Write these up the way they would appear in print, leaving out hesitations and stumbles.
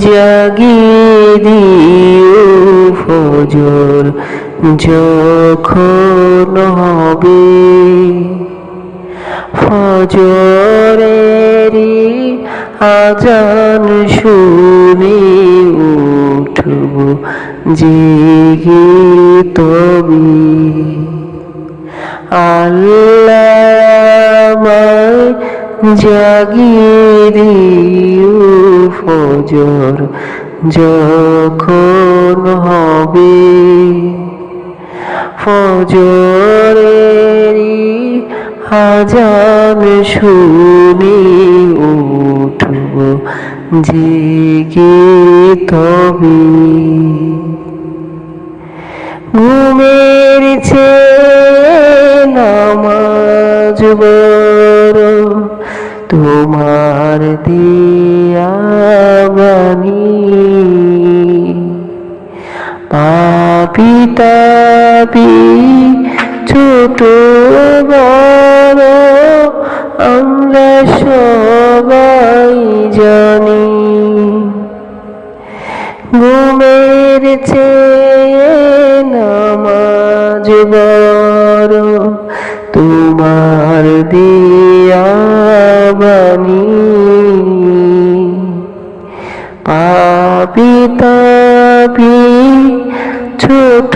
জাগিয়ে দিও ফজর যখন হবে। ফজরেরই আজান শুনে উঠব জেগে তবে। আল্লাহ আমায় জাগিয়ে দিও ফজর যখন হবে। ফজরেরই আজান শুনে উঠব জেগে তবে। ঘুমের চেয়ে নামাজ বড় তোমার দিয়া বাণী। পাপী তাপী ছোট বড় আমরা সবাই জানি। ঘুমের চেয়ে নামাজ বড় তোমার দিয়া বাণী। পাপী তাপী ছোট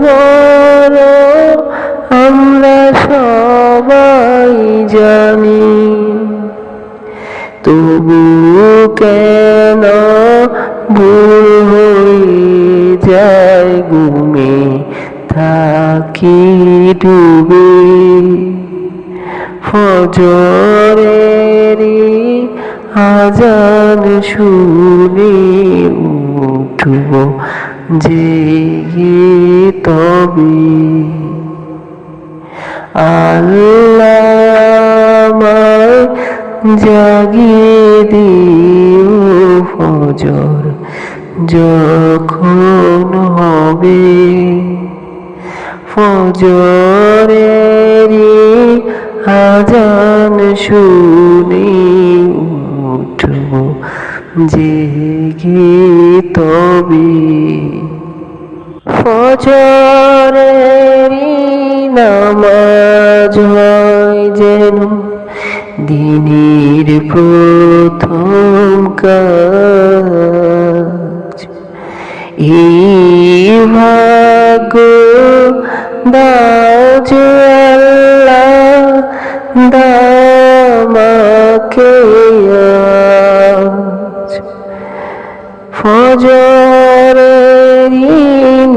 বড় আমরা সবাই জানি। তবু কেন ভুল হয়ে যায় ঘুমে থাকি ডুবে। ফজরেরই আজান শুনে উঠব জেগে তবে। আল্লাহ আমায় জাগিয়ে দিও ফজর যখন হবে। ফজরেরই আজান শুনে উঠব জেগে তবে। ফজরেরই নামাজ হয় যেন দিনের প্রথম কাজ। এই ভাগ্য দাও যে আল্লাহ আমাকে আজ। ফজরেরই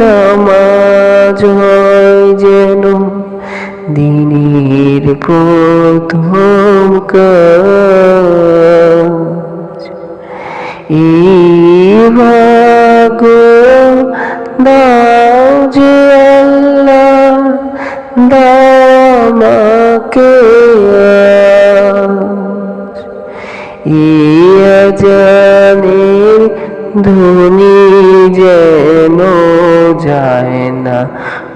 নামাজ হয় যেন দিনের প্রথম কাজ। এই ভাগ্য দাও যে আল্লাহ আমাকে আজ। এই আজানের ধ্বনি যেন যায় না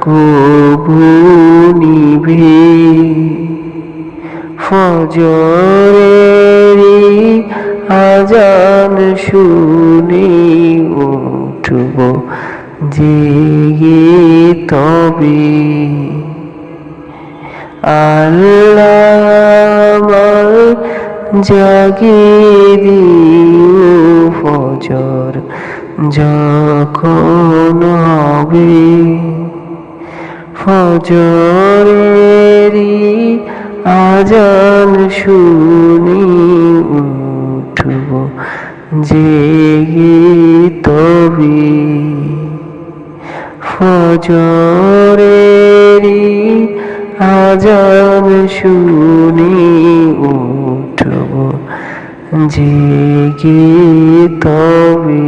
কবু নিভে। ফজরেরই আজান শুনে উঠব জেগে তবে। আল্লাহ আমায় জাগিয়ে দিও ফজর যখন হবে। ফজরেরই আজান শুনে উঠব জেগে তবে। ফজরেরই আজান শুনে উঠব জেগে তবে।